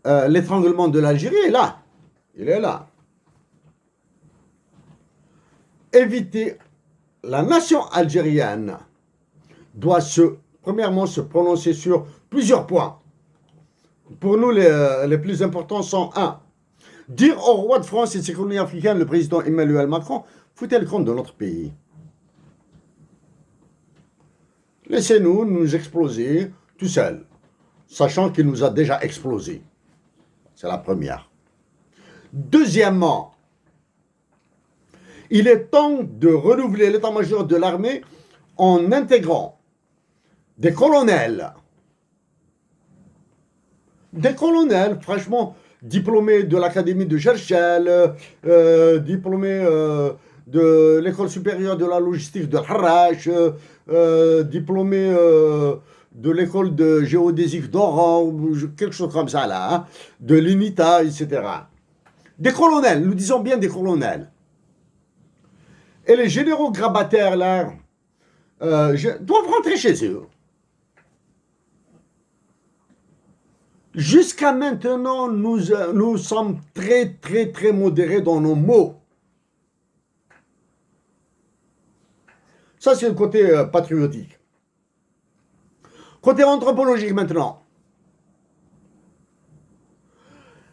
l'étranglement de l'Algérie est là. Il est là. Éviter, la nation algérienne doit premièrement se prononcer sur plusieurs points. Pour nous, les plus importants sont un, dire au roi de France et de ses colonies africaines, le président Emmanuel Macron, foutez le compte de notre pays. Laissez-nous nous exploser tout seuls, sachant qu'il nous a déjà explosé. C'est la première. Deuxièmement, il est temps de renouveler l'état-major de l'armée en intégrant des colonels, franchement, diplômés de l'Académie de Cherchel, diplômés de l'École supérieure de la logistique de Harrach, diplômés de l'école de géodésique d'Oran, quelque chose comme ça là, hein, de l'INITA, etc. Des colonels, nous disons bien des colonels. Et les généraux grabataires là doivent rentrer chez eux. Jusqu'à maintenant, nous sommes très, très, très modérés dans nos mots. Ça, c'est le côté patriotique. Côté anthropologique maintenant.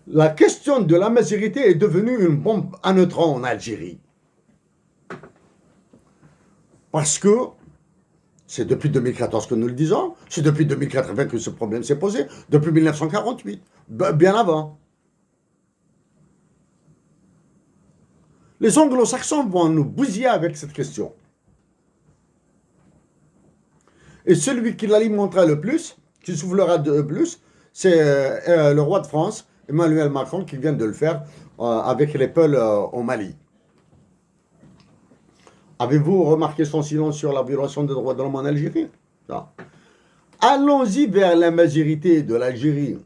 La question de la majorité est devenue une bombe à neutrons en Algérie. Parce que c'est depuis 2014 que nous le disons, c'est depuis 2080 que ce problème s'est posé, depuis 1948, bien avant. Les anglo-saxons vont nous bousiller avec cette question. Et celui qui l'alimentera le plus, qui soufflera le plus, c'est le roi de France, Emmanuel Macron, qui vient de le faire avec les Peuls au Mali. Avez-vous remarqué son silence sur la violation des droits de l'homme en Algérie? Non. Allons-y vers la majorité de l'Algérie.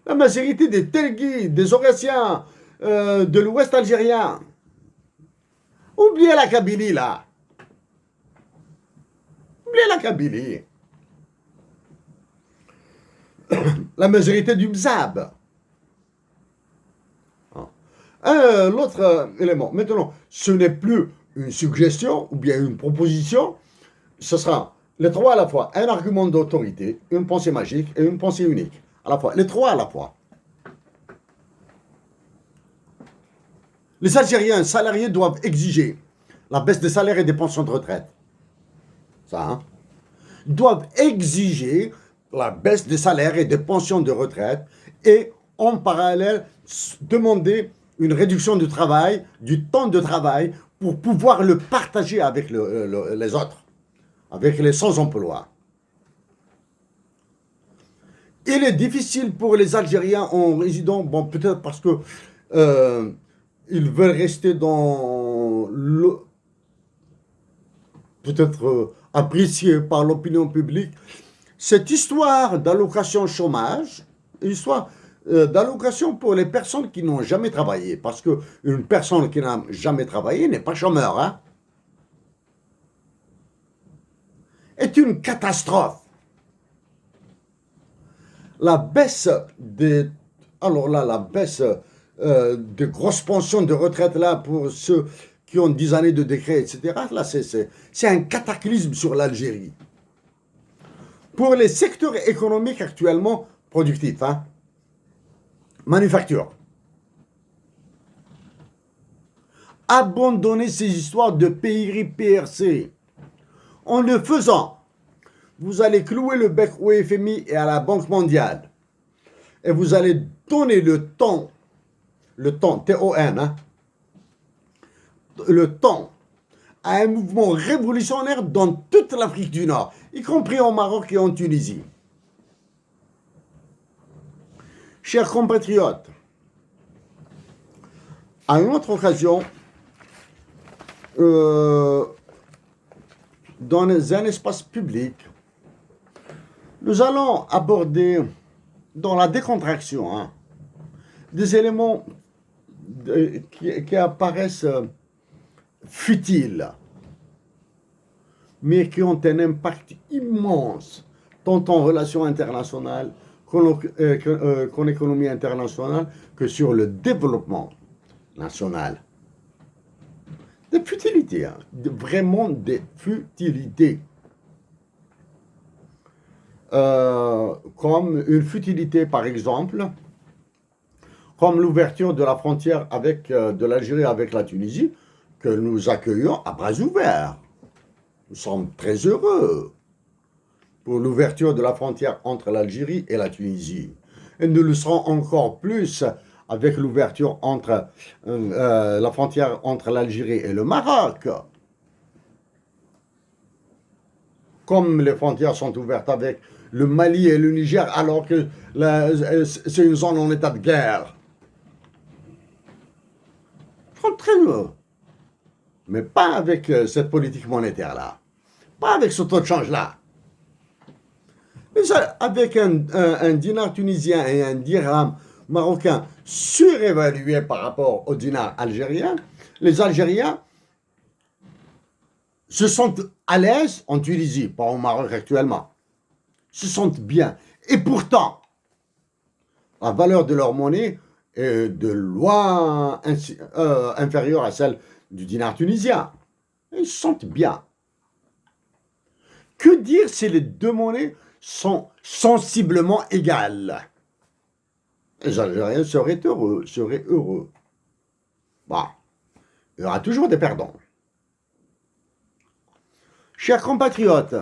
La majorité des Telgis, des Auressiens, de l'Ouest algérien. Oubliez la Kabylie, là. Oubliez la Kabylie. La majorité du Mzab. L'autre élément. Maintenant, ce n'est plus une suggestion ou bien une proposition, ce sera les trois à la fois, un argument d'autorité, une pensée magique et une pensée unique. À la fois, les trois à la fois. Les Algériens salariés doivent exiger la baisse des salaires et des pensions de retraite. Ça, hein? Ils doivent exiger la baisse des salaires et des pensions de retraite et en parallèle demander une réduction du travail, du temps de travail pour pouvoir le partager avec les autres, avec les sans-emploi. Il est difficile pour les Algériens en résidant, bon peut-être parce que ils veulent rester dans le... peut-être apprécié par l'opinion publique, cette histoire d'allocation chômage, histoire d'allocation pour les personnes qui n'ont jamais travaillé, parce qu'une personne qui n'a jamais travaillé n'est pas chômeur, hein, est une catastrophe. La baisse des... Alors là, la baisse de grosses pensions de retraite là pour ceux qui ont 10 années de décret, etc. Là, c'est un cataclysme sur l'Algérie. Pour les secteurs économiques actuellement productifs, hein, manufacture. Abandonner ces histoires de PRI, PRC. En le faisant, vous allez clouer le bec au FMI et à la Banque mondiale. Et vous allez donner le temps, T-O-N, hein, le temps à un mouvement révolutionnaire dans toute l'Afrique du Nord, y compris au Maroc et en Tunisie. Chers compatriotes, à une autre occasion, dans un espace public, nous allons aborder, dans la décontraction, hein, des éléments qui apparaissent futiles, mais qui ont un impact immense, tant en relations internationales qu'en économie internationale que sur le développement national. Des futilités, hein, vraiment des futilités. Comme une futilité, par exemple, comme l'ouverture de la frontière de l'Algérie avec la Tunisie, que nous accueillons à bras ouverts. Nous sommes très heureux pour l'ouverture de la frontière entre l'Algérie et la Tunisie. Et nous le serons encore plus avec l'ouverture entre la frontière entre l'Algérie et le Maroc. Comme les frontières sont ouvertes avec le Mali et le Niger, alors que c'est une zone en état de guerre. Ils sont très heureux. Mais pas avec cette politique monétaire-là. Pas avec ce taux de change-là. Mais avec un dinar tunisien et un dirham marocain surévalué par rapport au dinar algérien, les Algériens se sentent à l'aise en Tunisie, pas au Maroc actuellement. Se sentent bien. Et pourtant, la valeur de leur monnaie est de loin inférieure à celle du dinar tunisien. Ils se sentent bien. Que dire si les deux monnaies sont sensiblement égales? Les Algériens seraient heureux. Bah, il y aura toujours des perdants. Chers compatriotes,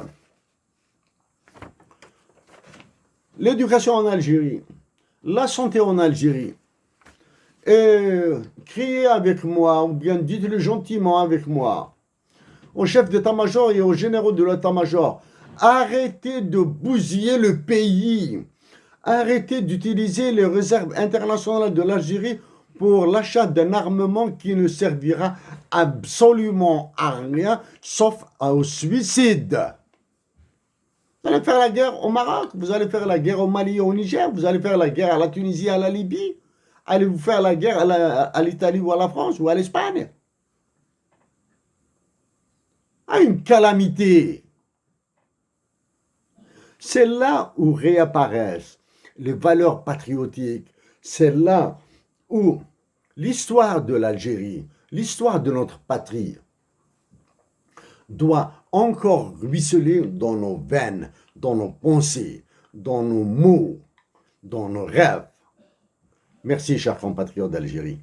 l'éducation en Algérie, la santé en Algérie, et criez avec moi, ou bien dites-le gentiment avec moi, au chef d'état-major et aux généraux de l'état-major, arrêtez de bousiller le pays. Arrêtez d'utiliser les réserves internationales de l'Algérie pour l'achat d'un armement qui ne servira absolument à rien, sauf au suicide. Vous allez faire la guerre au Maroc, vous allez faire la guerre au Mali et au Niger, vous allez faire la guerre à la Tunisie et à la Libye. Allez-vous faire la guerre à l'Italie ou à la France ou à l'Espagne? Ah, une calamité. C'est là où réapparaissent les valeurs patriotiques. C'est là où l'histoire de l'Algérie, l'histoire de notre patrie, doit encore ruisseler dans nos veines, dans nos pensées, dans nos mots, dans nos rêves. Merci, chers compatriotes d'Algérie.